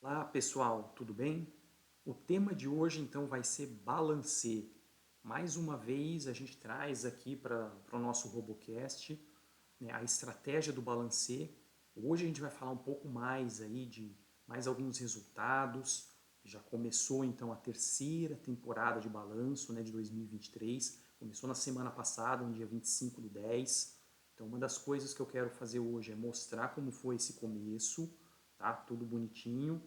Olá pessoal, tudo bem? O tema de hoje então vai ser balancê. Mais uma vez a gente traz aqui para o nosso Robocast, né, a estratégia do balancê. Hoje a gente vai falar um pouco mais aí de mais alguns resultados. Já começou então a terceira temporada de balanço, né, de 2023. Começou na semana passada, no dia 25 do 10. Então uma das coisas que eu quero fazer hoje é mostrar como foi esse começo, tá? Tudo bonitinho.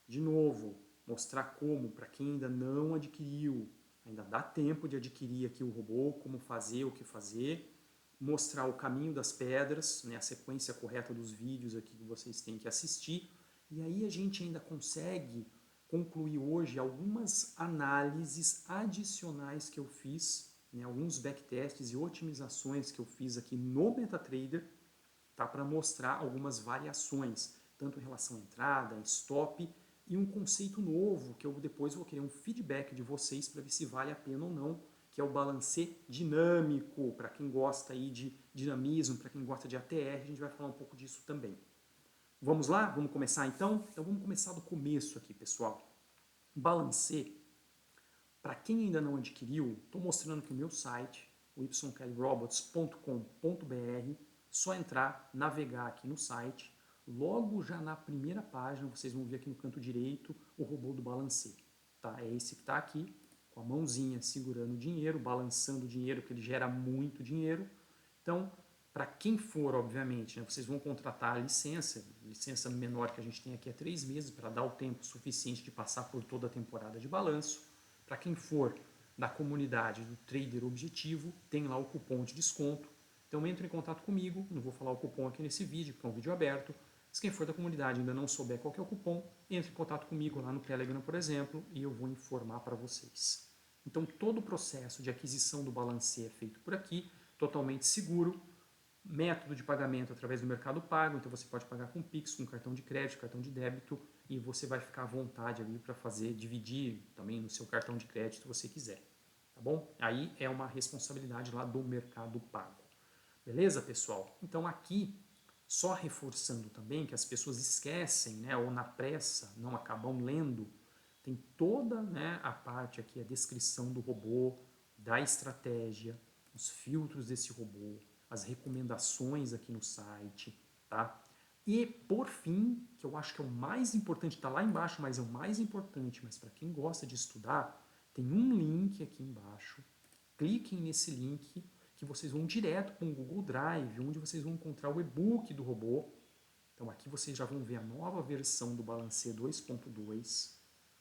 De novo, mostrar como, para quem ainda não adquiriu, ainda dá tempo de adquirir aqui o robô, como fazer, o que fazer, mostrar o caminho das pedras, né, a sequência correta dos vídeos aqui que vocês têm que assistir, e aí a gente ainda consegue concluir hoje algumas análises adicionais que eu fiz, né, alguns backtests e otimizações que eu fiz aqui no MetaTrader, tá, para mostrar algumas variações, tanto em relação à entrada, stop e um conceito novo que eu depois vou querer um feedback de vocês para ver se vale a pena ou não, que é o balancê dinâmico, para quem gosta aí de dinamismo, para quem gosta de ATR, a gente vai falar um pouco disso também. Vamos lá? Vamos começar então? Então vamos começar do começo aqui, pessoal. Balancê, para quem ainda não adquiriu, estou mostrando aqui o meu site, o ykelrobots.com.br, só entrar, navegar aqui no site, logo já na primeira página vocês vão ver aqui no canto direito o robô do balancê. Tá? É esse que está aqui, com a mãozinha segurando o dinheiro, balançando o dinheiro, porque ele gera muito dinheiro. Então, para quem for, obviamente, né, vocês vão contratar a licença menor que a gente tem aqui é 3 meses, para dar o tempo suficiente de passar por toda a temporada de balanço. Para quem for da comunidade do Trader Objetivo, tem lá o cupom de desconto. Então entre em contato comigo, não vou falar o cupom aqui nesse vídeo, porque é um vídeo aberto. Se quem for da comunidade ainda não souber qual é o cupom, entre em contato comigo lá no Telegram, por exemplo, e eu vou informar para vocês. Então todo o processo de aquisição do balancê é feito por aqui, totalmente seguro. Método de pagamento através do Mercado Pago, então você pode pagar com Pix, com cartão de crédito, cartão de débito, e você vai ficar à vontade ali para fazer, dividir também no seu cartão de crédito se você quiser, tá bom? Aí é uma responsabilidade lá do Mercado Pago. Beleza, pessoal? Então aqui, só reforçando também que as pessoas esquecem, né, ou na pressa não acabam lendo, tem toda, né, a parte aqui, a descrição do robô, da estratégia, os filtros desse robô, as recomendações aqui no site, tá? E por fim, que eu acho que é o mais importante, está lá embaixo, mas é o mais importante, mas para quem gosta de estudar, tem um link aqui embaixo. Cliquem nesse link que vocês vão direto para um Google Drive, onde vocês vão encontrar o e-book do robô. Então aqui vocês já vão ver a nova versão do Balancê 2.2.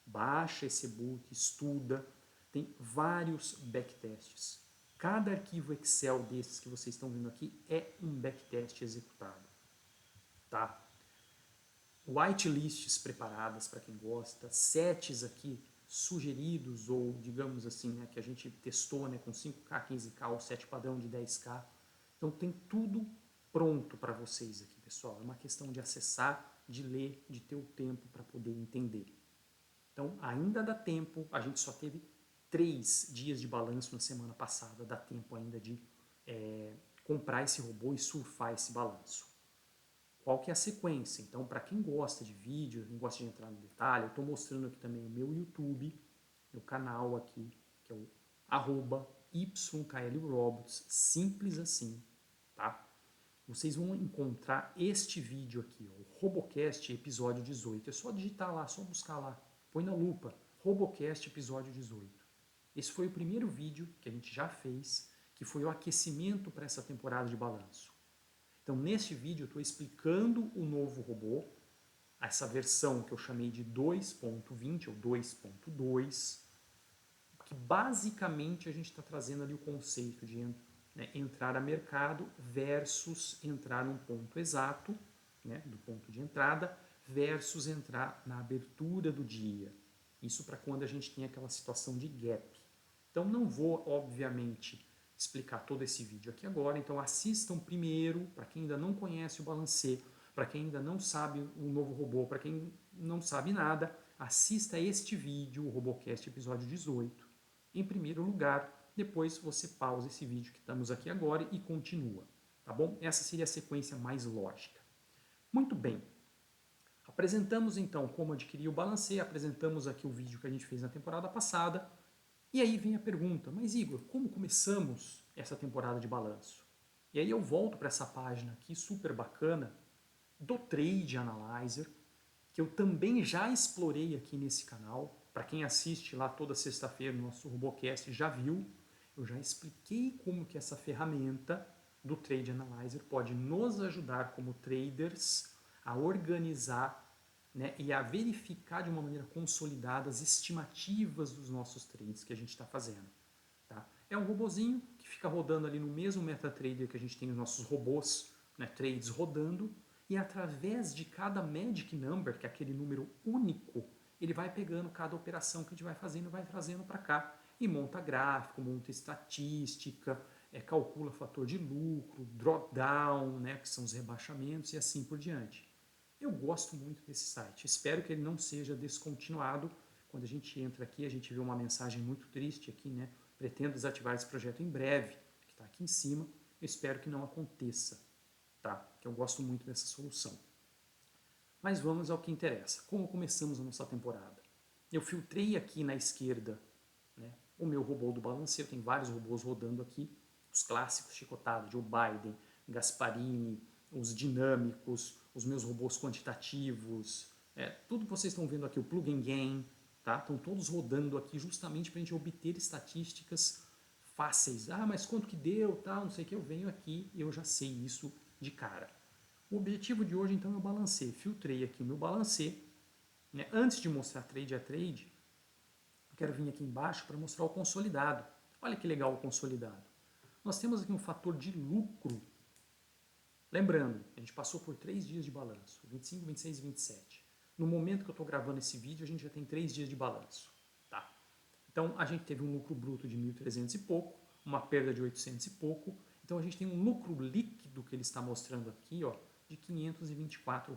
Baixa esse e-book, estuda, tem vários backtests. Cada arquivo Excel desses que vocês estão vendo aqui é um backtest executado, tá? Whitelists preparadas para quem gosta, sets aqui sugeridos ou digamos assim, né, que a gente testou, né, com 5K, 15K ou set padrão de 10K. Então tem tudo pronto para vocês aqui, pessoal. É uma questão de acessar, de ler, de ter o tempo para poder entender. Então ainda dá tempo, a gente só teve 3 dias de balanço na semana passada, dá tempo ainda de comprar esse robô e surfar esse balanço. Qual que é a sequência? Então, para quem gosta de vídeo, quem gosta de entrar no detalhe, eu estou mostrando aqui também o meu YouTube, meu canal aqui, que é o arroba YKLRobots, simples assim, tá? Vocês vão encontrar este vídeo aqui, ó, o Robocast episódio 18. É só digitar lá, só buscar lá, põe na lupa, Robocast episódio 18. Esse foi o primeiro vídeo que a gente já fez, que foi o aquecimento para essa temporada de balanço. Então, neste vídeo, eu estou explicando o novo robô, essa versão que eu chamei de 2.20 ou 2.2, que basicamente a gente está trazendo ali o conceito de, né, entrar a mercado versus entrar num ponto exato, né, do ponto de entrada, versus entrar na abertura do dia. Isso para quando a gente tem aquela situação de gap. Então não vou, obviamente, explicar todo esse vídeo aqui agora, então assistam primeiro, para quem ainda não conhece o Balancê, para quem ainda não sabe o novo robô, para quem não sabe nada, assista este vídeo, o Robocast episódio 18, em primeiro lugar, depois você pausa esse vídeo que estamos aqui agora e continua, tá bom? Essa seria a sequência mais lógica. Muito bem, a Apresentamos então como adquirir o balancê, apresentamos aqui o vídeo que a gente fez na temporada passada, e aí vem a pergunta, mas Igor, como começamos essa temporada de balanço? E aí eu volto para essa página aqui super bacana do Trade Analyzer, que eu também já explorei aqui nesse canal. Para quem assiste lá toda sexta-feira no nosso Robocast já viu, eu já expliquei como que essa ferramenta do Trade Analyzer pode nos ajudar como traders a organizar, né, e a verificar de uma maneira consolidada as estimativas dos nossos trades que a gente está fazendo. Tá? É um robozinho que fica rodando ali no mesmo MetaTrader que a gente tem os nossos robôs, né, trades rodando, e através de cada Magic Number, que é aquele número único, ele vai pegando cada operação que a gente vai fazendo e vai trazendo para cá. E monta gráfico, monta estatística, calcula fator de lucro, drawdown, né, que são os rebaixamentos e assim por diante. Eu gosto muito desse site, espero que ele não seja descontinuado. Quando a gente entra aqui, a gente vê uma mensagem muito triste aqui, né? Pretendo desativar esse projeto em breve, que está aqui em cima. Eu espero que não aconteça, tá? Que eu gosto muito dessa solução. Mas vamos ao que interessa. Como começamos a nossa temporada? Eu filtrei aqui na esquerda, né, o meu robô do balanceio. Tem vários robôs rodando aqui. Os clássicos chicotados, Joe Biden, Gasparini, os dinâmicos, os meus robôs quantitativos. Tudo que vocês estão vendo aqui, o Plug and Gain, tá? Estão todos rodando aqui justamente para a gente obter estatísticas fáceis. Ah, mas quanto que deu, tal, não sei o que. Eu venho aqui e eu já sei isso de cara. O objetivo de hoje, então, é o balancê. Filtrei aqui o meu balancê. Né? Antes de mostrar trade a trade, eu quero vir aqui embaixo para mostrar o consolidado. Olha que legal o consolidado. Nós temos aqui um fator de lucro. Lembrando, a gente passou por 3 dias de balanço, 25, 26 e 27. No momento que eu estou gravando esse vídeo, a gente já tem 3 dias de balanço. Tá? Então, a gente teve um lucro bruto de 1.300 e pouco, uma perda de 800 e pouco. Então, a gente tem um lucro líquido que ele está mostrando aqui, ó, de R$ 524.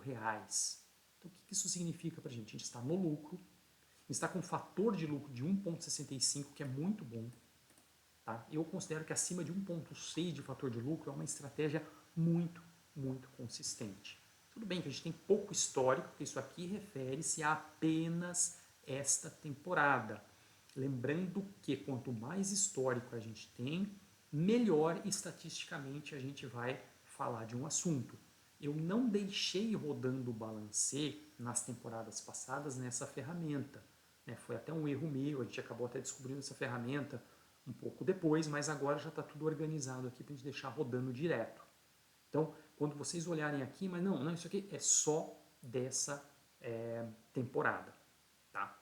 Então, o que isso significa para a gente? A gente está no lucro, está com um fator de lucro de 1,65, que é muito bom. Tá? Eu considero que acima de 1,6 de fator de lucro é uma estratégia muito, muito consistente. Tudo bem que a gente tem pouco histórico, porque isso aqui refere-se a apenas esta temporada. Lembrando que quanto mais histórico a gente tem, melhor estatisticamente a gente vai falar de um assunto. Eu não deixei rodando o balancê nas temporadas passadas nessa ferramenta. Foi até um erro meu, a gente acabou até descobrindo essa ferramenta um pouco depois, mas agora já está tudo organizado aqui para a gente deixar rodando direto. Então, quando vocês olharem aqui, mas não, isso aqui é só dessa temporada. Tá?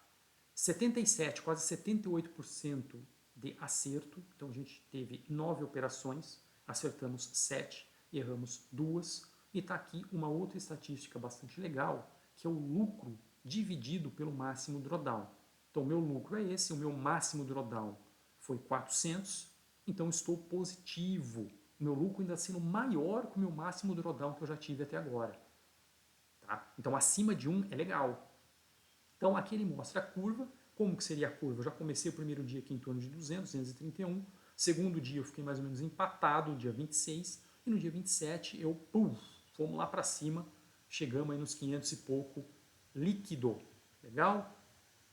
77, quase 78% de acerto. Então, a gente teve 9 operações, acertamos 7, erramos 2. E está aqui uma outra estatística bastante legal, que é o lucro dividido pelo máximo drawdown. Então, o meu lucro é esse, o meu máximo drawdown foi 400, então estou positivo. O meu lucro ainda sendo maior que o meu máximo drawdown que eu já tive até agora. Tá? Então, acima de 1 é legal. Então, aqui ele mostra a curva. Como que seria a curva? Eu já comecei o primeiro dia aqui em torno de 200, 231. Segundo dia eu fiquei mais ou menos empatado, dia 26. E no dia 27 eu, fomos lá para cima. Chegamos aí nos 500 e pouco líquido. Legal?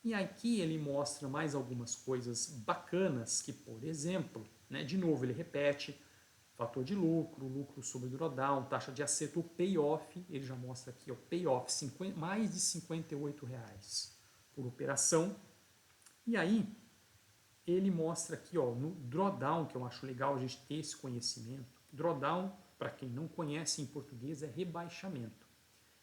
E aqui ele mostra mais algumas coisas bacanas que, por exemplo, né, de novo ele repete fator de lucro, lucro sobre drawdown, taxa de acerto, o payoff, ele já mostra aqui, o payoff, mais de R$ 58 por operação. E aí, ele mostra aqui, ó, no drawdown, que eu acho legal a gente ter esse conhecimento. Drawdown, para quem não conhece em português, é rebaixamento.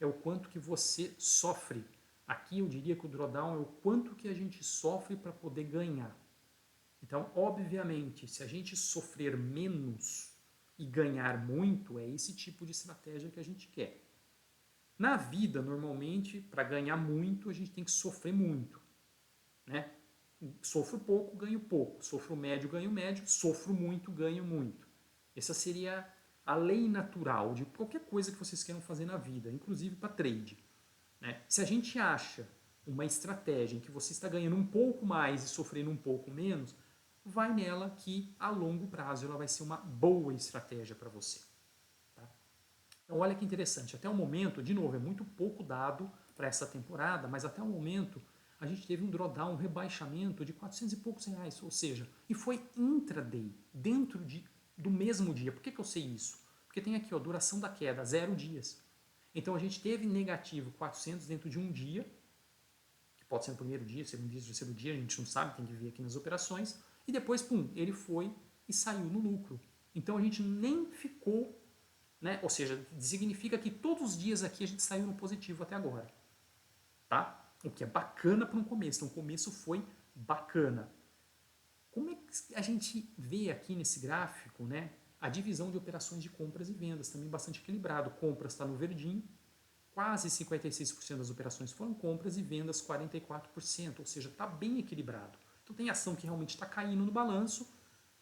É o quanto que você sofre. Aqui eu diria que o drawdown é o quanto que a gente sofre para poder ganhar. Então, obviamente, se a gente sofrer menos e ganhar muito, é esse tipo de estratégia que a gente quer. Na vida, normalmente, para ganhar muito, a gente tem que sofrer muito. Né? Sofro pouco, ganho pouco. Sofro médio, ganho médio. Sofro muito, ganho muito. Essa seria a lei natural de qualquer coisa que vocês queiram fazer na vida, inclusive para trade. Né? Se a gente acha uma estratégia em que você está ganhando um pouco mais e sofrendo um pouco menos, vai nela que a longo prazo ela vai ser uma boa estratégia para você. Tá? Então olha que interessante, até o momento, de novo, é muito pouco dado para essa temporada, mas até o momento a gente teve um drawdown, um rebaixamento de 400 e poucos reais, ou seja, e foi intraday, dentro do mesmo dia. Por que eu sei isso? Porque tem aqui, ó, duração da queda, 0 dias. Então a gente teve negativo 400 dentro de um dia, que pode ser no primeiro dia, segundo dia, terceiro dia, a gente não sabe, tem que ver aqui nas operações, e depois, pum, ele foi e saiu no lucro. Então a gente nem ficou, né? Ou seja, significa que todos os dias aqui a gente saiu no positivo até agora, tá? O que é bacana para um começo. Então o começo foi bacana. Como é que a gente vê aqui nesse gráfico, né? A divisão de operações de compras e vendas, também bastante equilibrado. Compras está no verdinho, quase 56% das operações foram compras e vendas 44%, ou seja, está bem equilibrado. Então tem ação que realmente está caindo no balanço,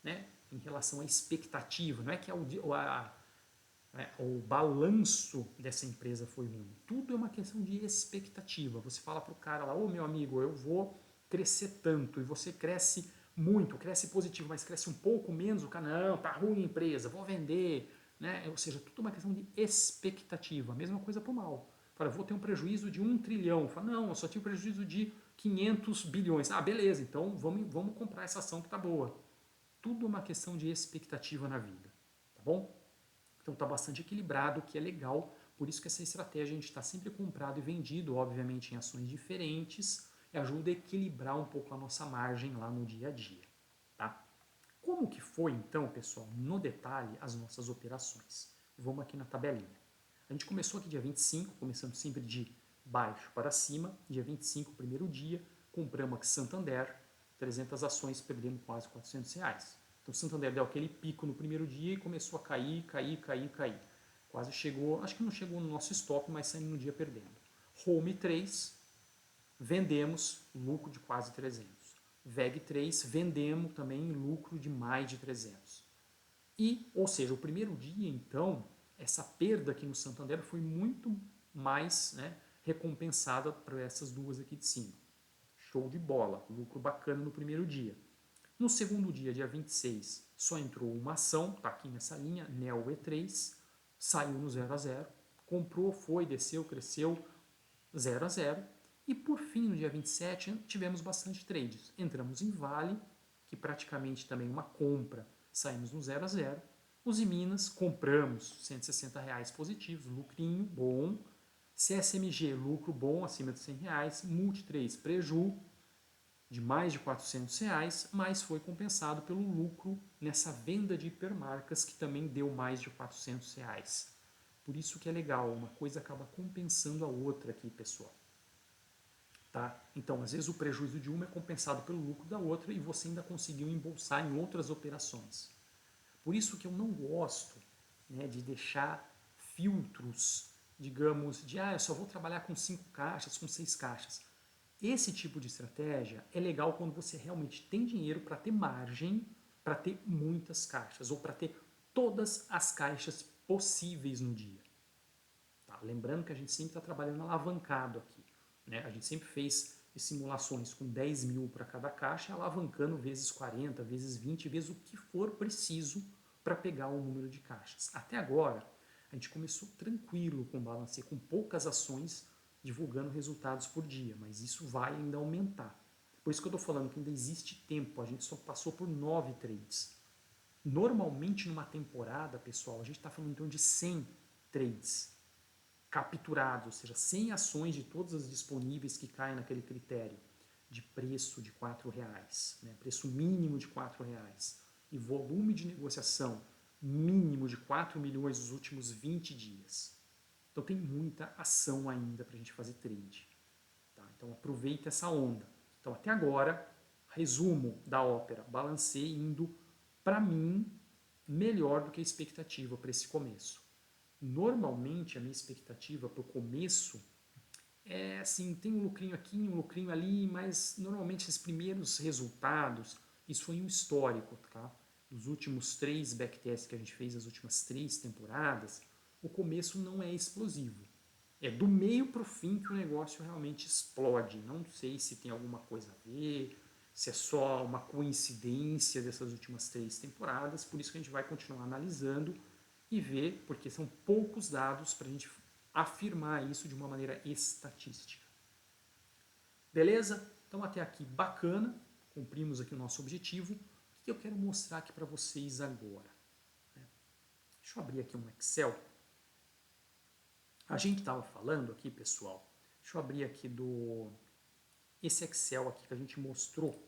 né, em relação à expectativa, não é que o balanço dessa empresa foi ruim. Tudo é uma questão de expectativa. Você fala para o cara lá, ô meu amigo, eu vou crescer tanto, e você cresce muito, cresce positivo, mas cresce um pouco menos, o cara, não, tá ruim a empresa, vou vender, né? Ou seja, tudo é uma questão de expectativa. Mesma coisa para o mal. Fala, vou ter um prejuízo de 1 trilhão. Fala, não, eu só tive um prejuízo de 500 bilhões. Ah, beleza, então vamos comprar essa ação que tá boa. Tudo é uma questão de expectativa na vida, tá bom? Então está bastante equilibrado, o que é legal. Por isso que essa estratégia a gente está sempre comprado e vendido, obviamente em ações diferentes, e ajuda a equilibrar um pouco a nossa margem lá no dia a dia. Tá? Como que foi então, pessoal, no detalhe, as nossas operações? Vamos aqui na tabelinha. A gente começou aqui dia 25, começando sempre de baixo para cima. Dia 25, primeiro dia, compramos aqui Santander, 300 ações, perdendo quase 400 reais. Então o Santander deu aquele pico no primeiro dia e começou a cair. Quase chegou, acho que não chegou no nosso stop, mas saindo no dia perdendo. Home 3, vendemos, lucro de quase 300. VEG 3, vendemos também lucro de mais de 300. E, ou seja, o primeiro dia, então, essa perda aqui no Santander foi muito mais, né, recompensada para essas duas aqui de cima. Show de bola, lucro bacana no primeiro dia. No segundo dia, dia 26, só entrou uma ação, está aqui nessa linha, NEO E3, saiu no 0 a 0, comprou, foi, desceu, cresceu, 0 a 0. E por fim, no dia 27, tivemos bastante trades. Entramos em Vale, que praticamente também uma compra, saímos no 0 a 0. Os Minas, compramos R$ 160 positivos, lucrinho bom. CSMG, lucro bom, acima de R$ 100. Multi3, preju, de mais de R$ 400, mas foi compensado pelo lucro nessa venda de hipermarcas que também deu mais de R$ 400. Por isso que é legal, uma coisa acaba compensando a outra aqui, pessoal. Tá? Então, às vezes o prejuízo de uma é compensado pelo lucro da outra e você ainda conseguiu embolsar em outras operações. Por isso que eu não gosto, né, de deixar filtros, digamos, de eu só vou trabalhar com 5 caixas, com 6 caixas. Esse tipo de estratégia é legal quando você realmente tem dinheiro para ter margem, para ter muitas caixas, ou para ter todas as caixas possíveis no dia. Tá? Lembrando que a gente sempre está trabalhando alavancado aqui. Né? A gente sempre fez simulações com 10 mil para cada caixa, alavancando vezes 40, vezes 20, vezes o que for preciso para pegar o número de caixas. Até agora, a gente começou tranquilo com o Balancê, com poucas ações, divulgando resultados por dia, mas isso vai ainda aumentar. Por isso que eu estou falando que ainda existe tempo, a gente só passou por 9 trades. Normalmente numa temporada, pessoal, a gente está falando então de 100 trades capturados, ou seja, 100 ações de todas as disponíveis que caem naquele critério de preço de R$ 4, né? Preço mínimo de R$ 4 e volume de negociação mínimo de 4 milhões nos últimos 20 dias. Então tem muita ação ainda para a gente fazer trade. Tá? Então aproveita essa onda. Então até agora, resumo da ópera, Balancê indo, para mim, melhor do que a expectativa para esse começo. Normalmente a minha expectativa para o começo é assim, tem um lucrinho aqui, um lucrinho ali, mas normalmente esses primeiros resultados, isso foi um histórico, tá? Dos últimos 3 backtests que a gente fez, as últimas 3 temporadas, o começo não é explosivo. É do meio para o fim que o negócio realmente explode. Não sei se tem alguma coisa a ver, se é só uma coincidência dessas últimas 3 temporadas, por isso que a gente vai continuar analisando e ver, porque são poucos dados para a gente afirmar isso de uma maneira estatística. Beleza? Então até aqui bacana, cumprimos aqui o nosso objetivo. O que eu quero mostrar aqui para vocês agora? Deixa eu abrir aqui um Excel. A gente estava falando aqui, pessoal, deixa eu abrir aqui esse Excel aqui que a gente mostrou.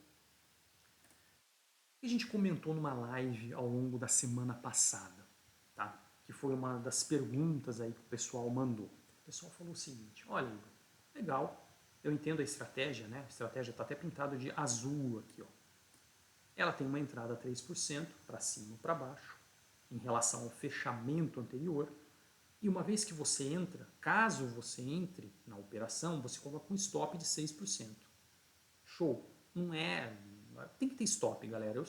A gente comentou numa live ao longo da semana passada, tá? Que foi uma das perguntas aí que o pessoal mandou. O pessoal falou o seguinte: olha, Igor, legal, eu entendo a estratégia, né? A estratégia está até pintada de azul aqui, ó. Ela tem uma entrada 3% para cima ou para baixo, em relação ao fechamento anterior. E uma vez que você entra, caso você entre na operação, você coloca um stop de 6%. Show. Não é... Tem que ter stop, galera.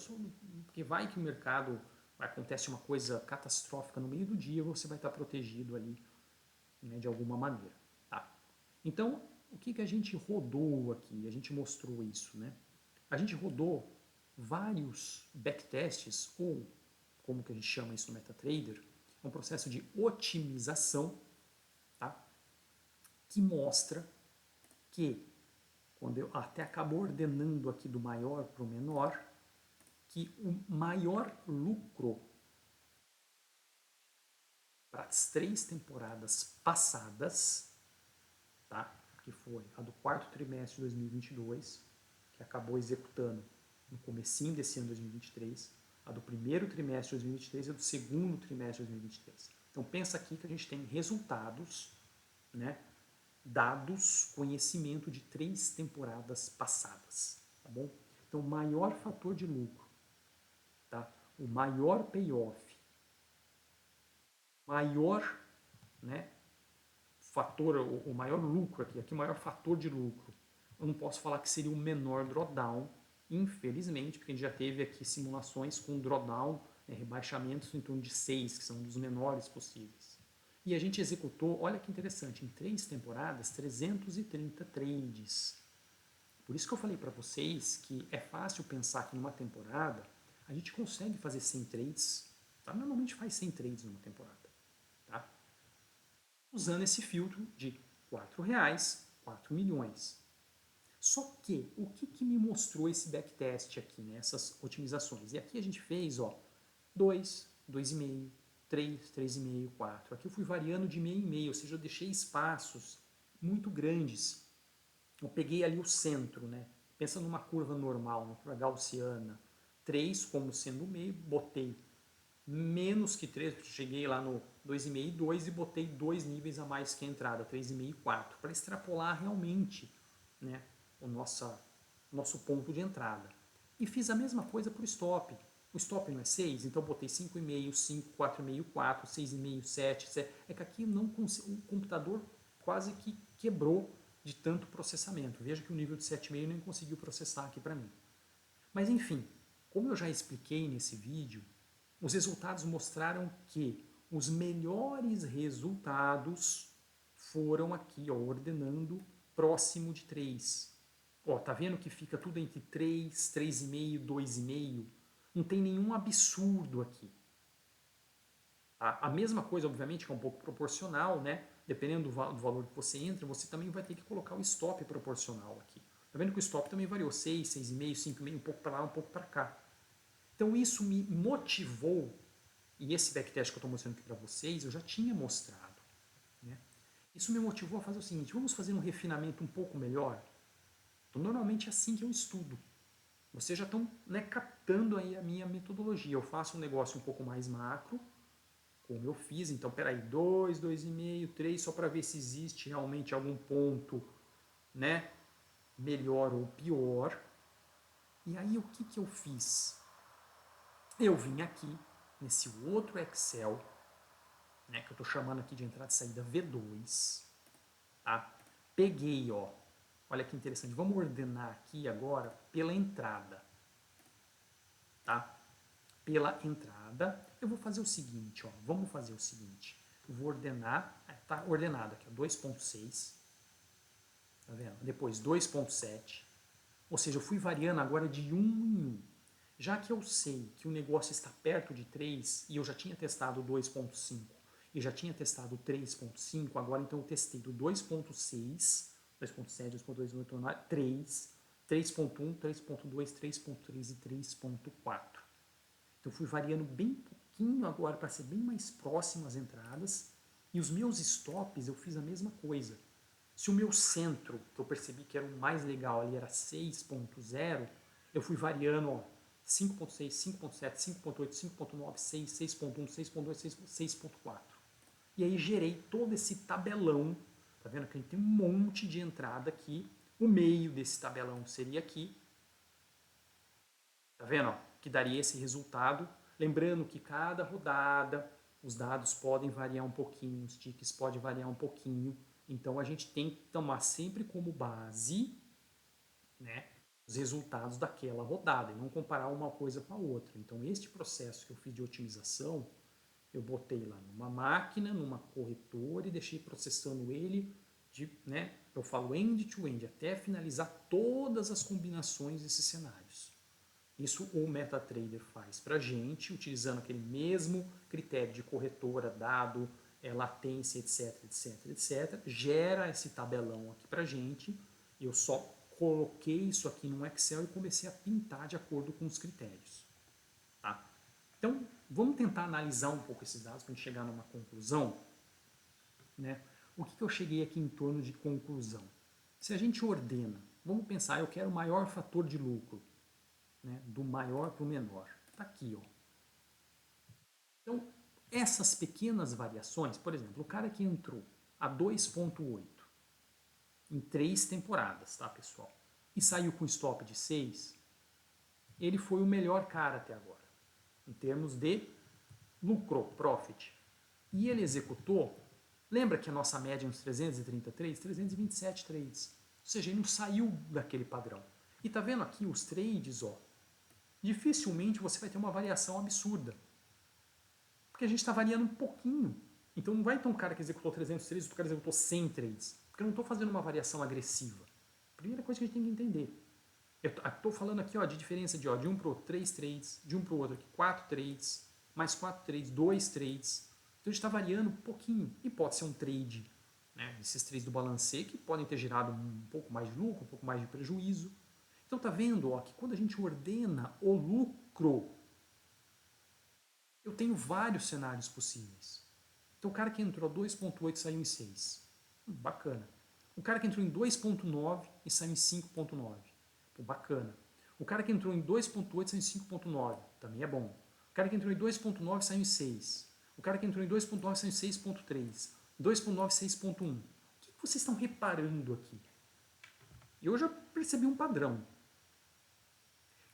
Porque vai que o mercado... Acontece uma coisa catastrófica no meio do dia, você vai estar protegido ali, né, de alguma maneira. Tá? Então, o que a gente rodou aqui? A gente mostrou isso, né? A gente rodou vários backtests, ou como que a gente chama isso no MetaTrader, é um processo de otimização, tá? Que mostra que, quando eu até acabo ordenando aqui do maior para o menor, que o maior lucro para as 3 temporadas passadas, tá? Que foi a do quarto trimestre de 2022, que acabou executando no comecinho desse ano 2023, a do primeiro trimestre de 2023 e a do segundo trimestre de 2023. Então pensa aqui que a gente tem resultados, né, dados, conhecimento de 3 temporadas passadas, tá bom? Então o maior fator de lucro, tá? O maior payoff, maior, né, fator, o maior lucro aqui o maior fator de lucro. Eu não posso falar que seria o menor drawdown, infelizmente, porque a gente já teve aqui simulações com drawdown, rebaixamentos em torno de 6, que são dos menores possíveis. E a gente executou, olha que interessante, em 3 temporadas, 330 trades. Por isso que eu falei para vocês que é fácil pensar que numa temporada a gente consegue fazer 100 trades, tá? Normalmente faz 100 trades numa temporada, tá? Usando esse filtro de R$4, 4 milhões. Só que, o que me mostrou esse backtest aqui, né, essas otimizações? E aqui a gente fez, ó, 2, 2,5, 3, 3,5, 4. Aqui eu fui variando de meio em meio, ou seja, eu deixei espaços muito grandes. Eu peguei ali o centro, né? Pensa numa curva normal, uma curva gaussiana. 3 como sendo o meio, botei menos que 3, cheguei lá no 2,5 e 2 e botei 2 níveis a mais que a entrada, 3,5 e 4, para extrapolar realmente, né, o nosso ponto de entrada. E fiz a mesma coisa para o stop. O stop não é 6, então botei 5,5, 5, 4,5, 4, 6,5, 7, 7. É que aqui não o computador quase que quebrou de tanto processamento. Veja que o nível de 7,5 nem conseguiu processar aqui para mim. Mas enfim, como eu já expliquei nesse vídeo, os resultados mostraram que os melhores resultados foram aqui, ó, ordenando próximo de 3. Ó, tá vendo que fica tudo entre 3, 3,5, 2,5? Não tem nenhum absurdo aqui. A mesma coisa, obviamente, que é um pouco proporcional, né? Dependendo do valor que você entra, você também vai ter que colocar o stop proporcional aqui. Tá vendo que o stop também variou 6, 6,5, 5,5, um pouco para lá, um pouco para cá. Então isso me motivou, e esse backtest que eu estou mostrando aqui para vocês, eu já tinha mostrado, né? Isso me motivou a fazer o seguinte: vamos fazer um refinamento um pouco melhor? Então, normalmente é assim que eu estudo. Vocês já estão, né, captando aí a minha metodologia. Eu faço um negócio um pouco mais macro, como eu fiz. Então, peraí, 2, 2,5, 3, só para ver se existe realmente algum ponto, né, melhor ou pior. E aí, o que eu fiz? Eu vim aqui, nesse outro Excel, né, que eu estou chamando aqui de entrada e saída V2, tá? Peguei, ó, olha que interessante, vamos ordenar aqui agora pela entrada, tá? Pela entrada, eu vou fazer o seguinte, ó, vamos fazer o seguinte, eu vou ordenar, tá ordenado aqui, ó, 2,6, tá vendo? Depois 2,7, ou seja, eu fui variando agora de 1 em 1. Já que eu sei que o negócio está perto de 3 e eu já tinha testado 2,5 e já tinha testado o 3.5, agora então eu testei do 2.6, 2.7, 2.2, 2.9, 3, 3.1, 3.2, 3.3 e 3.4. Então eu fui variando bem pouquinho agora para ser bem mais próximo às entradas, e os meus stops eu fiz a mesma coisa. Se o meu centro, que eu percebi que era o mais legal ali, era 6.0, eu fui variando, ó, 5.6, 5.7, 5.8, 5.9, 6, 6.1, 6.2, 6.4. E aí gerei todo esse tabelão, tá vendo que a gente tem um monte de entrada aqui, o meio desse tabelão seria aqui, tá vendo, ó, que daria esse resultado. Lembrando que cada rodada, os dados podem variar um pouquinho, os tickets podem variar um pouquinho, então a gente tem que tomar sempre como base, né, os resultados daquela rodada e não comparar uma coisa com a outra. Então este processo que eu fiz de otimização, eu botei lá numa máquina, numa corretora e deixei processando ele, né, eu falo end-to-end, até finalizar todas as combinações desses cenários. Isso o MetaTrader faz para a gente, utilizando aquele mesmo critério de corretora, dado, latência, etc, etc, etc. Gera esse tabelão aqui para a gente. Eu só coloquei isso aqui no Excel e comecei a pintar de acordo com os critérios. Tá? Então, vamos tentar analisar um pouco esses dados para a gente chegar numa conclusão. Né? O que eu cheguei aqui em torno de conclusão? Se a gente ordena, vamos pensar, eu quero o maior fator de lucro. Né, do maior para o menor. Está aqui. Ó. Então, essas pequenas variações, por exemplo, o cara que entrou a 2.8 em 3 temporadas, tá, pessoal? E saiu com stop de 6, ele foi o melhor cara até agora, em termos de lucro, profit. E ele executou, lembra que a nossa média é uns 333, 327 trades. Ou seja, ele não saiu daquele padrão. E tá vendo aqui os trades, ó, dificilmente você vai ter uma variação absurda. Porque a gente está variando um pouquinho. Então não vai ter um cara que executou 300 trades, outro cara executou 100 trades. Porque eu não estou fazendo uma variação agressiva. Primeira coisa que a gente tem que entender. Eu estou falando aqui, ó, de diferença de, ó, de um para o outro 3 trades, de um para o outro aqui 4 trades, mais 4 trades, 2 trades. Então a gente está variando um pouquinho. E pode ser um trade, né, esses trades do balancê, que podem ter gerado um pouco mais de lucro, um pouco mais de prejuízo. Então tá vendo, ó, que quando a gente ordena o lucro, eu tenho vários cenários possíveis. Então o cara que entrou a 2.8 saiu em 6. Bacana. O cara que entrou em 2.9 e saiu em 5.9. Bacana. O cara que entrou em 2.8 saiu em 5.9. Também é bom. O cara que entrou em 2.9 saiu em 6. O cara que entrou em 2.9 saiu em 6.3. 2.9, 6.1. O que vocês estão reparando aqui? Eu já percebi um padrão.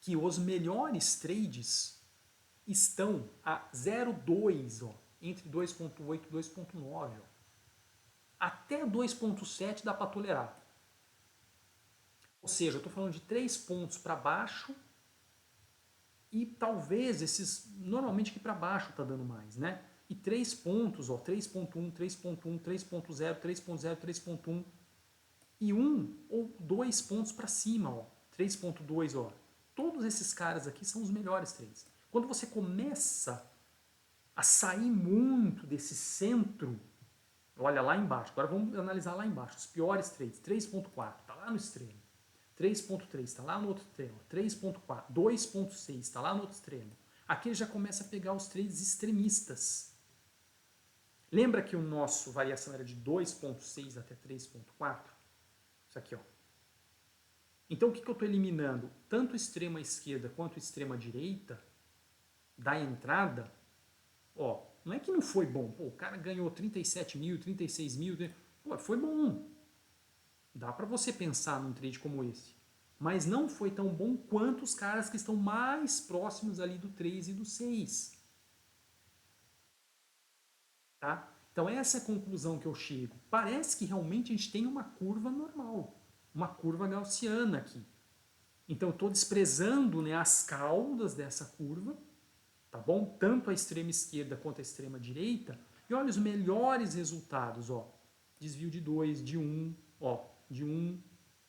Que os melhores trades estão a 0,2, entre 2.8 e 2.9. Até 2.7 dá para tolerar. Ou seja, eu estou falando de 3 pontos para baixo e talvez esses, normalmente aqui para baixo está dando mais, né? E 3 pontos, 3.1, 3.1, 3.0, 3.0, 3.1 e 1 ou 2 pontos para cima, 3.2, Todos esses caras aqui são os melhores trades. Quando você começa a sair muito desse centro, olha lá embaixo, agora vamos analisar lá embaixo, os piores trades, 3.4, está lá no extremo, 3.3 está lá no outro extremo, 3.4, 2.6 está lá no outro extremo. Aqui ele já começa a pegar os trades extremistas. Lembra que o nosso variação era de 2.6 até 3.4? Isso aqui, ó. Então o que eu estou eliminando? Tanto extrema esquerda quanto extrema direita da entrada, não é que não foi bom. Pô, o cara ganhou 37 mil, 36 mil. Pô, foi bom. Dá para você pensar num trade como esse. Mas não foi tão bom quanto os caras que estão mais próximos ali do 3 e do 6. Tá? Então essa é a conclusão que eu chego. Parece que realmente a gente tem uma curva normal. Uma curva gaussiana aqui. Então eu estou desprezando, né, as caudas dessa curva, tá bom? Tanto a extrema esquerda quanto a extrema direita. E olha os melhores resultados, desvio de 2, de 1, de 1,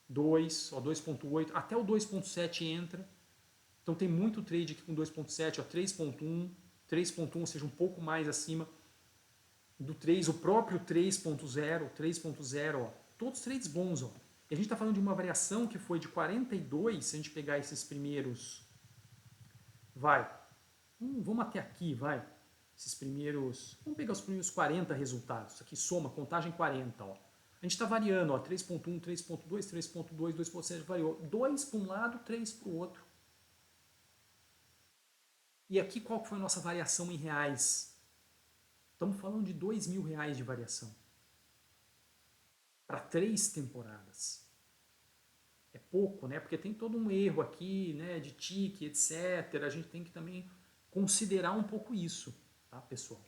2, 2.8, até o 2.7 entra. Então tem muito trade aqui com 2.7, 3.1, 3.1, ou seja, um pouco mais acima. do 3, o próprio 3.0, ó, todos trades bons, ó. E a gente está falando de uma variação que foi de 42, se a gente pegar esses primeiros, vamos até aqui, esses primeiros, vamos pegar os primeiros 40 resultados, isso aqui soma, contagem 40, ó. A gente está variando, ó, 3.1, 3.2, 3.2, 2.7, variou 2 para um lado, 3 para o outro. E aqui qual foi a nossa variação em reais? Estamos falando de R$ 2.000 de variação. Para 3 temporadas. É pouco, né? Porque tem todo um erro aqui, né? De tique, etc. A gente tem que também considerar um pouco isso, tá, pessoal?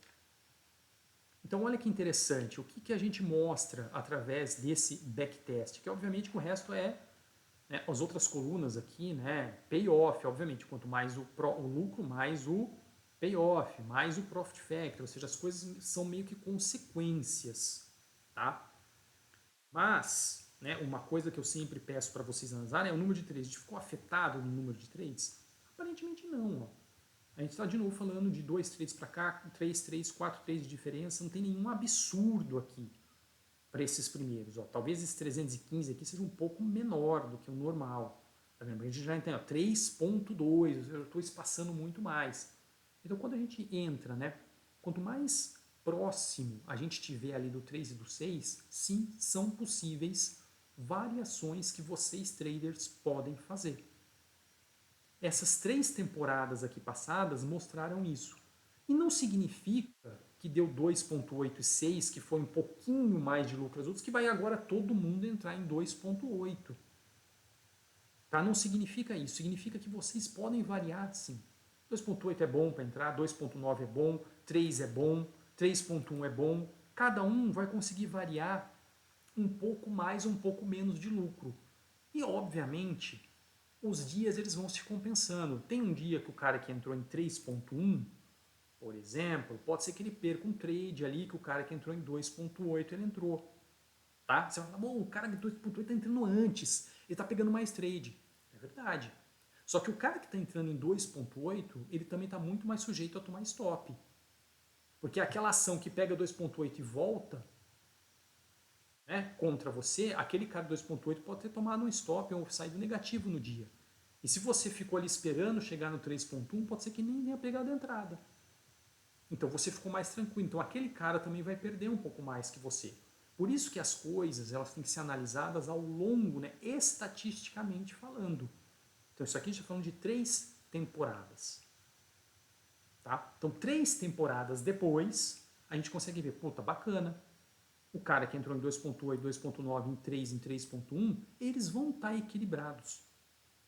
Então, olha que interessante. O que a gente mostra através desse backtest? Que, obviamente, o resto é, né, as outras colunas aqui, né? Payoff, obviamente. Quanto mais o lucro, mais o payoff, mais o profit factor. Ou seja, as coisas são meio que consequências, tá? Mas, né, uma coisa que eu sempre peço para vocês analisarem é o número de trades. A gente ficou afetado no número de trades? Aparentemente não. Ó. A gente está de novo falando de 2 trades para cá, 3 trades, 4 trades de diferença. Não tem nenhum absurdo aqui para esses primeiros. Ó. Talvez esse 315 aqui seja um pouco menor do que o normal. Tá vendo? A gente já entende, 3.2, eu estou espaçando muito mais. Então, quando a gente entra, né, quanto mais próximo a gente tiver ali do 3 e do 6, sim, são possíveis variações que vocês traders podem fazer. Essas 3 temporadas aqui passadas mostraram isso. E não significa que deu 2.8 e 6, que foi um pouquinho mais de lucro as outras, que vai agora todo mundo entrar em 2.8. Tá? Não significa isso. Significa que vocês podem variar sim. 2.8 é bom para entrar, 2.9 é bom, 3 é bom, 3.1 é bom. Cada um vai conseguir variar um pouco mais ou um pouco menos de lucro. E, obviamente, os dias eles vão se compensando. Tem um dia que o cara que entrou em 3.1, por exemplo, pode ser que ele perca um trade ali, que o cara que entrou em 2.8 ele entrou. Tá? Você fala, bom, o cara de 2.8 está entrando antes, ele está pegando mais trade. É verdade. Só que o cara que está entrando em 2.8, ele também está muito mais sujeito a tomar stop. Porque aquela ação que pega 2.8 e volta, né, contra você, aquele cara 2.8 pode ter tomado um stop ou saído negativo no dia. E se você ficou ali esperando chegar no 3.1, pode ser que nem tenha pegado a entrada. Então você ficou mais tranquilo. Então aquele cara também vai perder um pouco mais que você. Por isso que as coisas elas têm que ser analisadas ao longo, né, estatisticamente falando. Então isso aqui a gente está falando de 3 temporadas. Tá? Então 3 temporadas depois, a gente consegue ver, puta, bacana. O cara que entrou em 2.8, 2.9, em 3, em 3.1, eles vão estar equilibrados.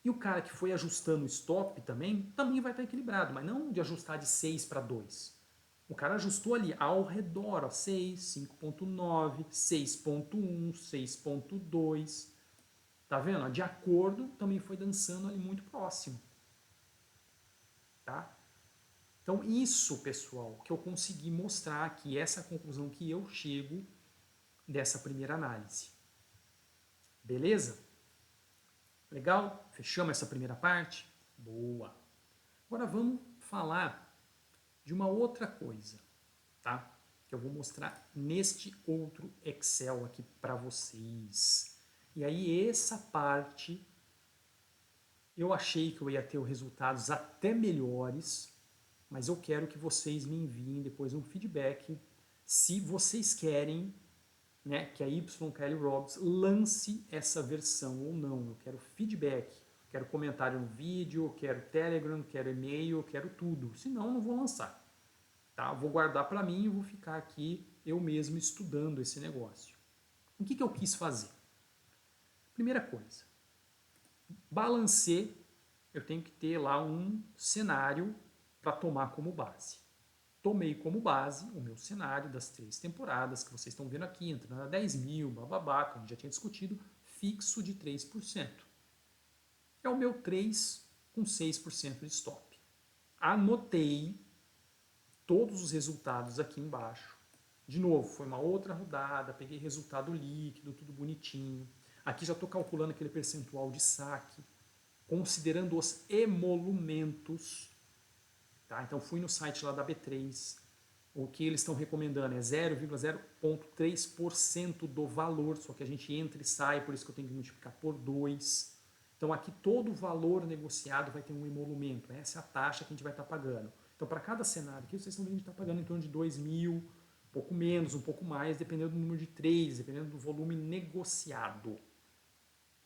E o cara que foi ajustando o stop também vai estar equilibrado, mas não de ajustar de 6 para 2. O cara ajustou ali ao redor, ó, 6, 5.9, 6.1, 6.2. Tá vendo? De acordo, também foi dançando ali muito próximo. Tá? Então, isso, pessoal, que eu consegui mostrar aqui, essa conclusão que eu chego dessa primeira análise. Beleza? Legal? Fechamos essa primeira parte? Boa! Agora vamos falar de uma outra coisa, tá? Que eu vou mostrar neste outro Excel aqui para vocês. E aí essa parte eu achei que eu ia ter resultados até melhores, mas eu quero que vocês me enviem depois um feedback se vocês querem, né, que a YKL Robs lance essa versão ou não. Eu quero feedback, quero comentário no vídeo, quero Telegram, quero e-mail, quero tudo. Senão eu não vou lançar. Tá? Vou guardar para mim e vou ficar aqui eu mesmo estudando esse negócio. O que eu quis fazer? Primeira coisa, balancê, eu tenho que ter lá um cenário para tomar como base. Tomei como base o meu cenário das 3 temporadas que vocês estão vendo aqui, entrando a 10 mil, bababá, que a gente já tinha discutido, fixo de 3%. É o meu 3 com 6% de stop. Anotei todos os resultados aqui embaixo. De novo, foi uma outra rodada, peguei resultado líquido, tudo bonitinho. Aqui já estou calculando aquele percentual de saque, considerando os emolumentos. Tá? Então fui no site lá da B3, O que eles estão recomendando é 0,0,3% do valor, só que a gente entra e sai, por isso que eu tenho que multiplicar por 2. Então aqui todo o valor negociado vai ter um emolumento, essa é a taxa que a gente vai estar pagando. Então para cada cenário aqui, vocês estão vendo que a gente está pagando em torno de 2 mil, um pouco menos, um pouco mais, dependendo do número de trades, dependendo do volume negociado.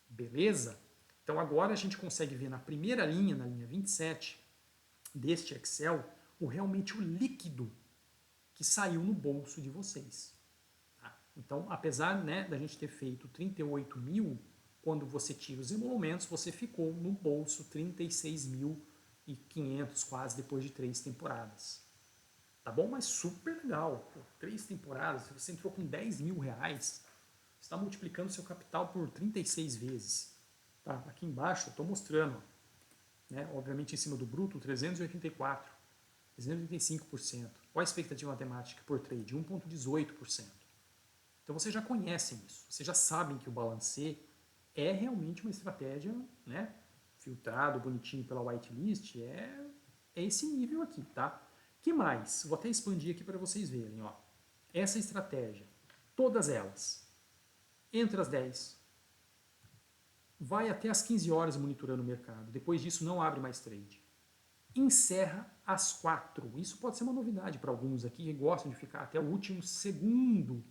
Beleza? Então agora a gente consegue ver na primeira linha, na linha 27 deste Excel, realmente o líquido que saiu no bolso de vocês. Tá? Então, apesar, né, da gente ter feito 38 mil, quando você tira os emolumentos, você ficou no bolso 36.500 quase depois de 3 temporadas. Tá bom? Mas super legal. Pô, 3 temporadas, se você entrou com 10 mil reais, você está multiplicando seu capital por 36 vezes. Tá? Aqui embaixo eu estou mostrando, né, obviamente em cima do bruto, 384, 385%. Qual a expectativa matemática por trade? 1,18%. Então vocês já conhecem isso, vocês já sabem que o balancê é realmente uma estratégia, né, filtrado, bonitinho pela whitelist, é esse nível aqui, tá? Que mais? Vou até expandir aqui para vocês verem, ó. Essa estratégia, todas elas, entre as 10, vai até as 15 horas monitorando o mercado. Depois disso não abre mais trade. Encerra às 4. Isso pode ser uma novidade para alguns aqui que gostam de ficar até o último segundo.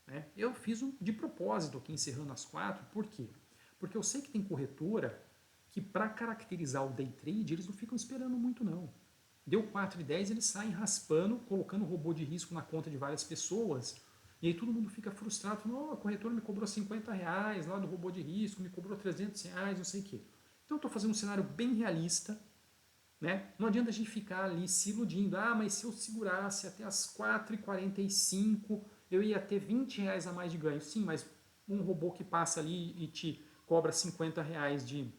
Né? Eu fiz de propósito aqui encerrando às 4. Por quê? Porque eu sei que tem corretora que para caracterizar o day trade eles não ficam esperando muito não. Deu 4,10, eles saem raspando, colocando robô de risco na conta de várias pessoas. E aí todo mundo fica frustrado, falando, a corretora me cobrou 50 reais lá do robô de risco, me cobrou 300 reais, não sei o quê. Então eu estou fazendo um cenário bem realista, né? Não adianta a gente ficar ali se iludindo, mas se eu segurasse até as 4h45 eu ia ter 20 reais a mais de ganho. Sim, mas um robô que passa ali e te cobra 50 reais de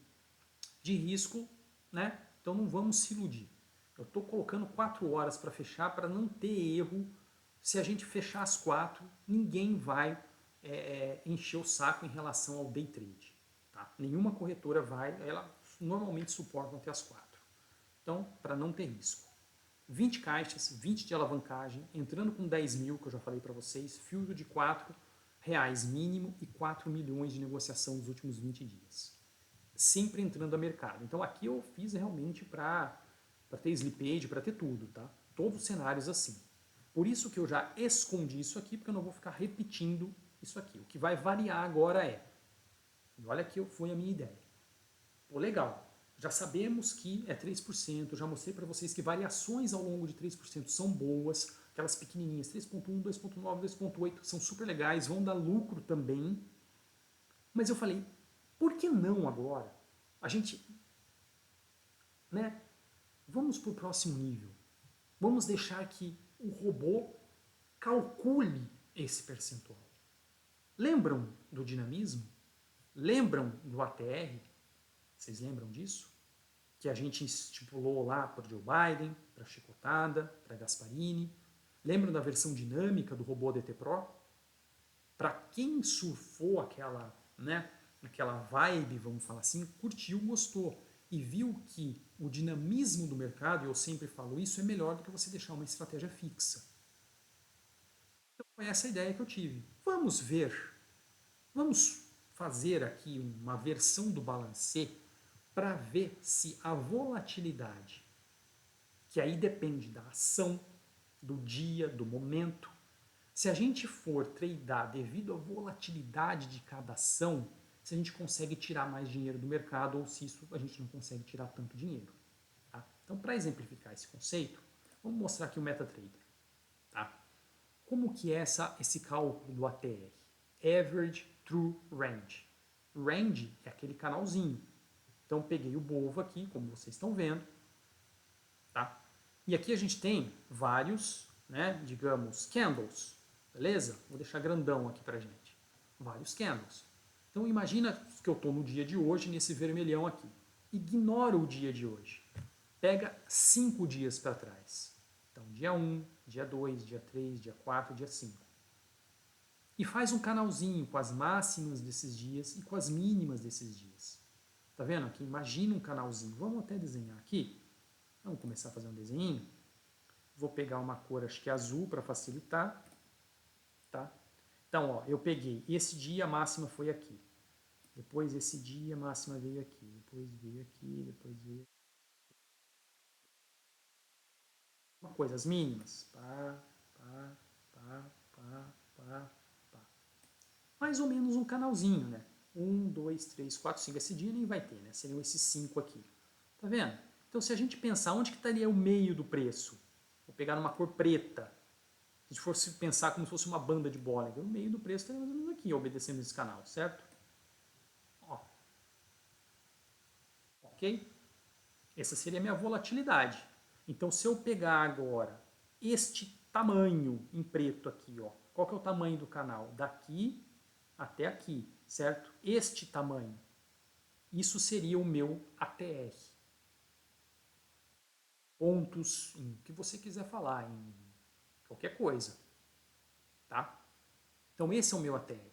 risco, né? Então não vamos se iludir. Eu estou colocando 4 horas para fechar para não ter erro. Se a gente fechar às 4, ninguém vai encher o saco em relação ao day trade. Tá? Nenhuma corretora vai, ela normalmente suporta até as 4. Então, para não ter risco. 20 caixas, 20 de alavancagem, entrando com 10 mil, que eu já falei para vocês, filtro de 4 reais mínimo e 4 milhões de negociação nos últimos 20 dias. Sempre entrando a mercado. Então aqui eu fiz realmente para ter slippage, para ter tudo, tá? Todos os cenários assim. Por isso que eu já escondi isso aqui, porque eu não vou ficar repetindo isso aqui. O que vai variar agora e olha que foi a minha ideia. Pô, legal. Já sabemos que é 3%, já mostrei para vocês que variações ao longo de 3% são boas, aquelas pequenininhas, 3,1, 2,9, 2,8, são super legais, vão dar lucro também. Mas eu falei, por que não agora? A gente, né, vamos para o próximo nível. Vamos deixar que o robô calcule esse percentual. Lembram do dinamismo? Lembram do ATR? Vocês lembram disso? Que a gente estipulou lá para Joe Biden, para Chicotada, para Gasparini. Lembram da versão dinâmica do robô DT Pro? Para quem surfou aquela vibe, vamos falar assim, curtiu, gostou e viu que o dinamismo do mercado, e eu sempre falo isso, é melhor do que você deixar uma estratégia fixa. Então foi essa a ideia que eu tive. Vamos fazer aqui uma versão do balancê para ver se a volatilidade, que aí depende da ação, do dia, do momento, se a gente for tradear devido à volatilidade de cada ação, se a gente consegue tirar mais dinheiro do mercado ou se isso a gente não consegue tirar tanto dinheiro. Tá? Então, para exemplificar esse conceito, vamos mostrar aqui o MetaTrader. Tá? Como que é esse cálculo do ATR? Average True Range. Range é aquele canalzinho. Então, peguei o Bova aqui, como vocês estão vendo. Tá? E aqui a gente tem vários, né, digamos, candles. Beleza? Vou deixar grandão aqui pra gente. Vários candles. Então imagina que eu estou no dia de hoje, nesse vermelhão aqui. Ignora o dia de hoje. Pega 5 dias para trás. Então dia 1, dia 2, dia 3, dia 4, dia 5. E faz um canalzinho com as máximas desses dias e com as mínimas desses dias. Tá vendo aqui? Imagina um canalzinho. Vamos até desenhar aqui. Vamos começar a fazer um desenho. Vou pegar uma cor, acho que azul, para facilitar. Tá? Então, ó, eu peguei esse dia, a máxima foi aqui. Depois, esse dia, a máxima veio aqui. Depois veio aqui, depois veio... Uma coisa, as mínimas. Pá, pá, pá, pá, pá, pá. Mais ou menos um canalzinho, né? 1, 2, 3, 4, 5. Esse dia nem vai ter, né? Seriam esses 5 aqui. Tá vendo? Então, se a gente pensar onde que estaria o meio do preço, vou pegar uma cor preta. Se a gente fosse pensar como se fosse uma banda de Bollinger, o meio do preço estaria mais ou menos aqui, obedecendo esse canal, certo? Ó, ok? Essa seria a minha volatilidade. Então, se eu pegar agora este tamanho em preto aqui, ó, qual que é o tamanho do canal? Daqui até aqui, certo? Este tamanho. Isso seria o meu ATR. Pontos em que você quiser falar, em qualquer coisa, tá? Então, esse é o meu ATR.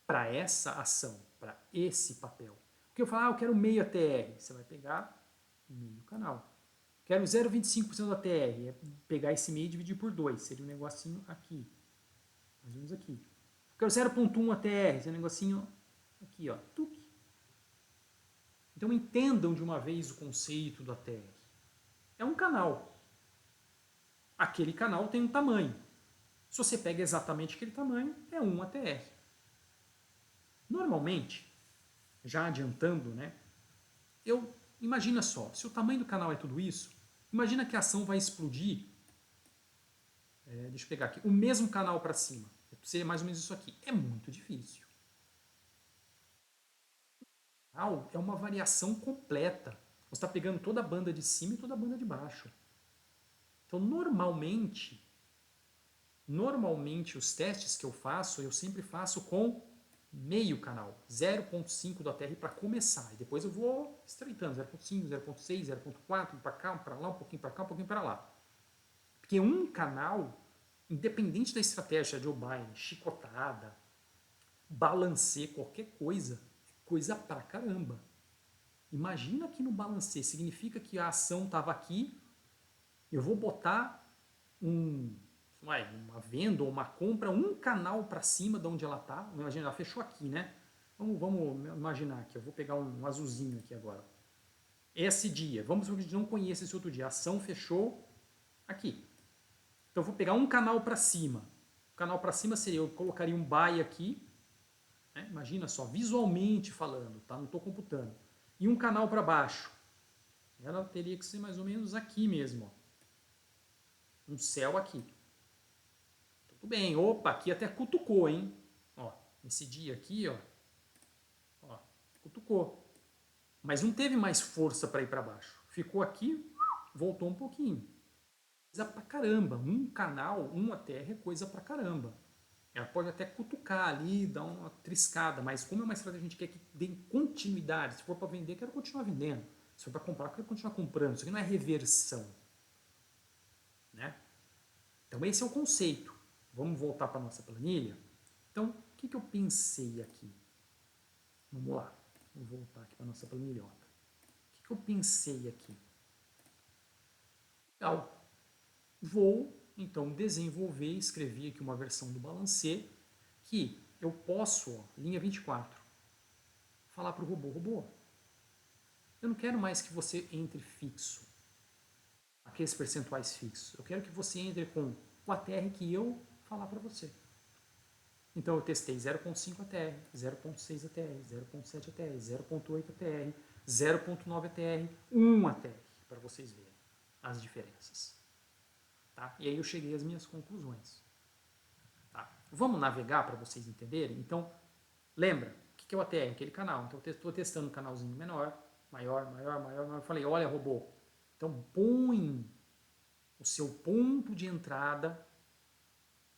Para essa ação, para esse papel. Porque eu falo, eu quero meio ATR. Você vai pegar meio canal. Quero 0,25% da TR. É pegar esse meio e dividir por 2. Seria um negocinho aqui. Mais ou menos aqui. Quero 0,1 ATR. Seria um negocinho aqui, ó. Tuc. Então entendam de uma vez o conceito do ATR. É um canal. Aquele canal tem um tamanho. Se você pega exatamente aquele tamanho, é 1 ATR. Normalmente, já adiantando, né? Imagina só, se o tamanho do canal é tudo isso, imagina que a ação vai explodir. Deixa eu pegar aqui, o mesmo canal para cima. Seria mais ou menos isso aqui. É muito difícil. É uma variação completa. Você está pegando toda a banda de cima e toda a banda de baixo. Então, normalmente os testes que eu sempre faço com meio canal, 0,5 do ATR para começar. E depois eu vou estreitando, 0,5, 0,6, 0,4, para cá, para lá, um pouquinho para cá, um pouquinho para lá. Porque um canal, independente da estratégia de O'Brien, chicotada, balancê, qualquer coisa, coisa pra caramba. Imagina que no balancê significa que a ação estava aqui, eu vou botar uma venda ou uma compra, um canal para cima de onde ela está. Imagina, ela fechou aqui, né? Vamos imaginar aqui, eu vou pegar um azulzinho aqui agora. Esse dia, vamos supor que a gente não conheça esse outro dia, a ação fechou aqui. Então eu vou pegar um canal para cima. O canal para cima seria, eu colocaria um buy aqui, né? Imagina só, visualmente falando, tá? Não estou computando. E um canal para baixo. Ela teria que ser mais ou menos aqui mesmo. Ó. Um céu aqui. Tudo bem. Opa, aqui até cutucou, hein? Ó, esse dia aqui, ó, cutucou. Mas não teve mais força para ir para baixo. Ficou aqui, voltou um pouquinho. Coisa pra caramba. Um canal, um ATR é coisa pra caramba. Ela pode até cutucar ali, dar uma triscada, mas como é uma estratégia que a gente quer que dê continuidade, se for para vender, quero continuar vendendo. Se for para comprar, quero continuar comprando. Isso aqui não é reversão. Né? Então esse é o conceito. Vamos voltar para a nossa planilha? Então, o que eu pensei aqui? Vamos lá. Vou voltar aqui para a nossa planilhota. O que eu pensei aqui? Legal. Vou, então, desenvolver, escrever aqui uma versão do balancê que eu posso, ó, linha 24, falar para o robô, eu não quero mais que você entre fixo, aqueles percentuais fixos. Eu quero que você entre com o ATR que eu falar para você. Então eu testei 0.5 ATR, 0.6 ATR, 0.7 ATR, 0.8 ATR, 0.9 ATR, 1 ATR, para vocês verem as diferenças. Tá? E aí eu cheguei às minhas conclusões. Tá? Vamos navegar para vocês entenderem? Então, lembra, o que é o ATR? Aquele canal. Então eu estou testando um canalzinho menor, maior. Eu falei, olha robô, então põe o seu ponto de entrada.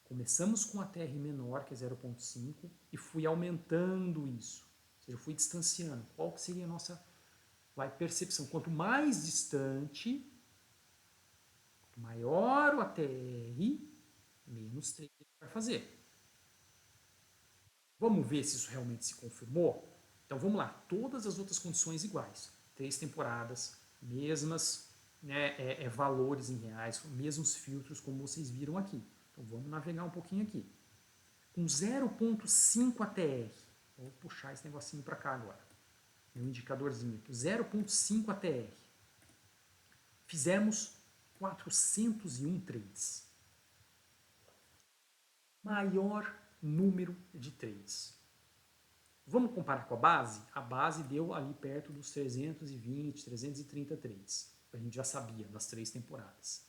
Começamos com a TR menor, que é 0,5, e fui aumentando isso. Ou seja, eu fui distanciando. Qual que seria a nossa percepção? Quanto mais distante, quanto maior o ATR, menos trade vai fazer. Vamos ver se isso realmente se confirmou? Então vamos lá. Todas as outras condições iguais. 3 temporadas, mesmas né, valores em reais, mesmos filtros como vocês viram aqui. Então vamos navegar um pouquinho aqui. Com 0,5 ATR, vou puxar esse negocinho para cá agora, meu indicadorzinho aqui, 0,5 ATR. Fizemos 401 trades. Maior número de trades. Vamos comparar com a base? A base deu ali perto dos 320, 330 trades. A gente já sabia das 3 temporadas.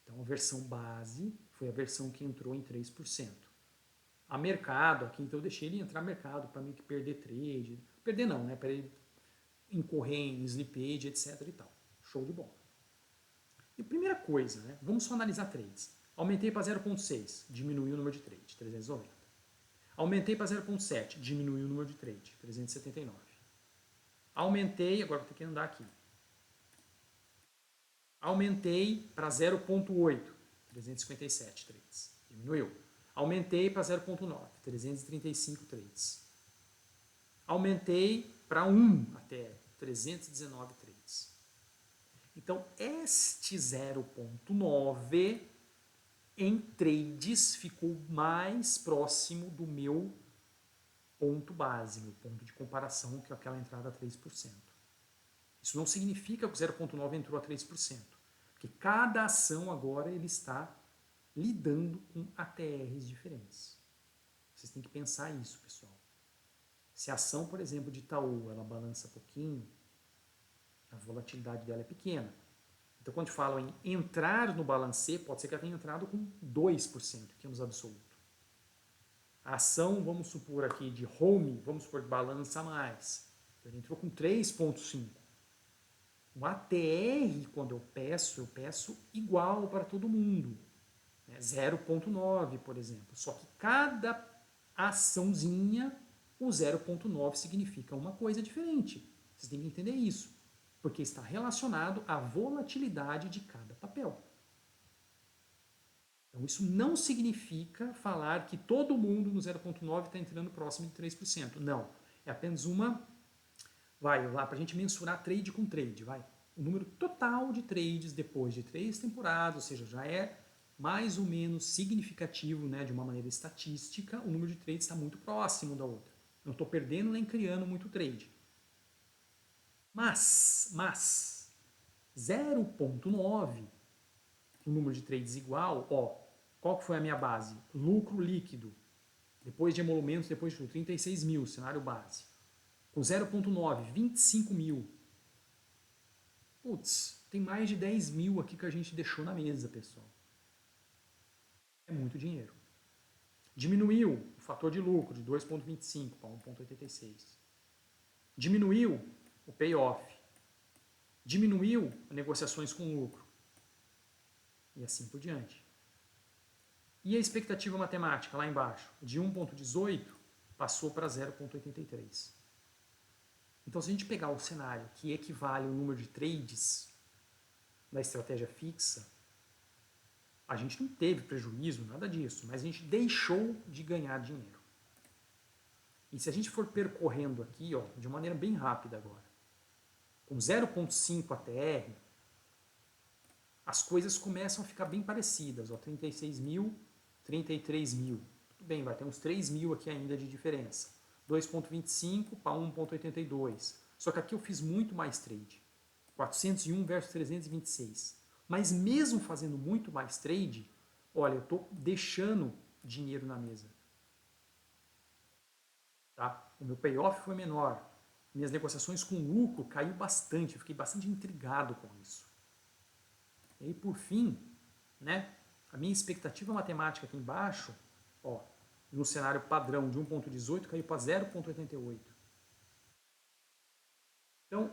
Então a versão base foi a versão que entrou em 3%. A mercado, aqui então eu deixei ele entrar mercado para meio que perder trade. Perder não, né? Para ele incorrer em slippage, etc e tal. Show de bola. E primeira coisa, né? Vamos só analisar trades. Aumentei para 0,6, diminuiu o número de trade, 390. Aumentei para 0,7, diminuiu o número de trade, 379. Aumentei, agora vou ter que andar aqui. Aumentei para 0,8, 357 trades, diminuiu. Aumentei para 0,9, 335 trades. Aumentei para 1 até 319 trades. Então, este 0,9 em trades ficou mais próximo do meu ponto base, meu ponto de comparação, que é aquela entrada a 3%. Isso não significa que o 0,9 entrou a 3%, porque cada ação agora ele está lidando com ATRs diferentes. Vocês têm que pensar isso, pessoal. Se a ação, por exemplo, de Itaú, ela balança pouquinho, a volatilidade dela é pequena. Então, quando falam em entrar no balancê, pode ser que ela tenha entrado com 2%, que é nos absoluto. A ação, vamos supor aqui, de home, vamos supor que balança mais. Então, ele entrou com 3,5%. O ATR, quando eu peço igual para todo mundo. 0,9, por exemplo. Só que cada açãozinha, o 0,9 significa uma coisa diferente. Vocês têm que entender isso. Porque está relacionado à volatilidade de cada papel. Então, isso não significa falar que todo mundo no 0,9 está entrando próximo de 3%. Não. É apenas uma... Vai lá para a gente mensurar trade com trade. Vai. O número total de trades depois de 3 temporadas, ou seja, já é mais ou menos significativo, né, de uma maneira estatística, o número de trades está muito próximo da outra. Não estou perdendo nem criando muito trade. Mas 0,9, o número de trades igual, qual que foi a minha base? Lucro líquido, depois de emolumentos, depois de 36 mil, cenário base. Com 0,9, 25 mil. Putz, tem mais de 10 mil aqui que a gente deixou na mesa, pessoal. É muito dinheiro. Diminuiu o fator de lucro de 2,25 para 1,86. Diminuiu o payoff. Diminuiu negociações com lucro. E assim por diante. E a expectativa matemática lá embaixo, de 1,18 passou para 0,83. Então, se a gente pegar o cenário que equivale ao número de trades da estratégia fixa, a gente não teve prejuízo, nada disso, mas a gente deixou de ganhar dinheiro. E se a gente for percorrendo aqui, de maneira bem rápida agora, com 0,5 ATR, as coisas começam a ficar bem parecidas. 36 mil, 33 mil. Tudo bem, vai ter uns 3 mil aqui ainda de diferença. 2,25 para 1,82. Só que aqui eu fiz muito mais trade. 401 versus 326. Mas mesmo fazendo muito mais trade, olha, eu estou deixando dinheiro na mesa. Tá? O meu payoff foi menor. Minhas negociações com lucro caiu bastante. Eu fiquei bastante intrigado com isso. E aí, por fim, né, a minha expectativa matemática aqui embaixo, no cenário padrão de 1,18 caiu para 0,88. Então,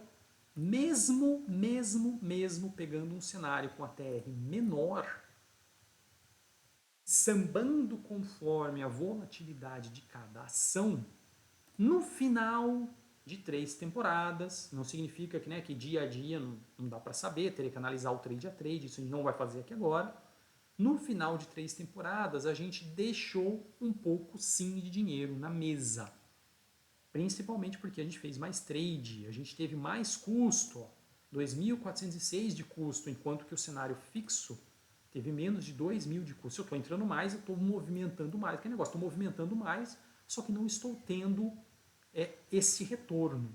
mesmo pegando um cenário com ATR menor, sambando conforme a volatilidade de cada ação, no final de 3 temporadas, não significa que, que dia a dia não dá para saber, teria que analisar o trade a trade, isso a gente não vai fazer aqui agora. No final de 3 temporadas, a gente deixou um pouco sim de dinheiro na mesa. Principalmente porque a gente fez mais trade, a gente teve mais custo 2.406 de custo, enquanto que o cenário fixo teve menos de 2.000 de custo. Se eu estou entrando mais, eu estou movimentando mais. Que negócio, estou movimentando mais, só que não estou tendo esse retorno.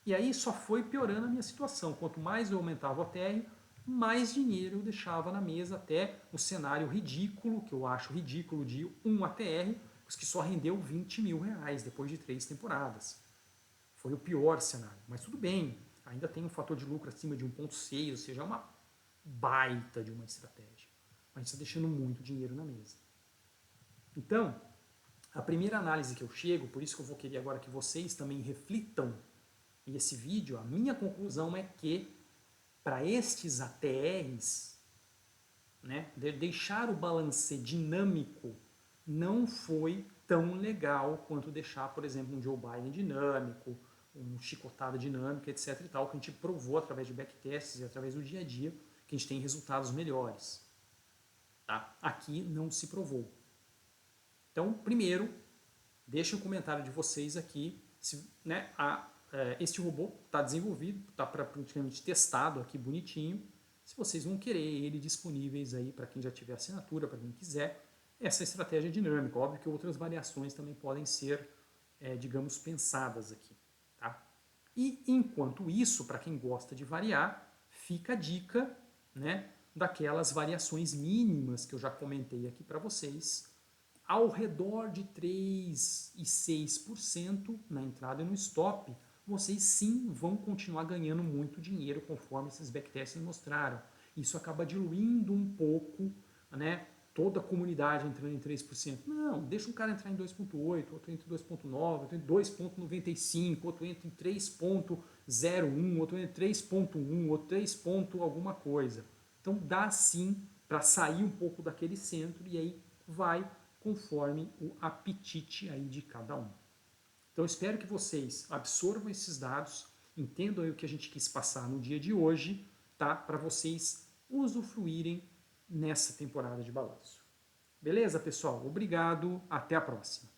E aí só foi piorando a minha situação. Quanto mais eu aumentava o ATR, mais dinheiro eu deixava na mesa, até o cenário ridículo, que eu acho ridículo, de 1 ATR, que só rendeu 20 mil reais depois de 3 temporadas. Foi o pior cenário. Mas tudo bem, ainda tem um fator de lucro acima de 1,6, ou seja, é uma baita de uma estratégia. Mas a gente está deixando muito dinheiro na mesa. Então, a primeira análise que eu chego, por isso que eu vou querer agora que vocês também reflitam nesse vídeo, a minha conclusão é que para estes ATRs, né, deixar o balancê dinâmico não foi tão legal quanto deixar, por exemplo, um Joe Biden dinâmico, um chicotada dinâmica, etc. e tal, que a gente provou através de backtests e através do dia a dia que a gente tem resultados melhores. Tá? Aqui não se provou. Então, primeiro, deixem um comentário de vocês aqui se, né, este robô está desenvolvido, está praticamente testado aqui bonitinho. Se vocês vão querer ele disponíveis aí para quem já tiver assinatura, para quem quiser, essa estratégia dinâmica. Óbvio que outras variações também podem ser, digamos, pensadas aqui. Tá? E enquanto isso, para quem gosta de variar, fica a dica, né, daquelas variações mínimas que eu já comentei aqui para vocês, ao redor de 3,6% na entrada e no stop, vocês sim vão continuar ganhando muito dinheiro conforme esses backtests mostraram. Isso acaba diluindo um pouco, né, toda a comunidade entrando em 3%. Não, deixa um cara entrar em 2,8, outro entra em 2,9, outro em 2,95, outro entra em 3,01, outro entra em 3,1, outro 3 alguma coisa. Então dá sim para sair um pouco daquele centro e aí vai conforme o apetite aí de cada um. Então espero que vocês absorvam esses dados, entendam aí o que a gente quis passar no dia de hoje, tá? Para vocês usufruírem nessa temporada de balanço. Beleza, pessoal? Obrigado, até a próxima.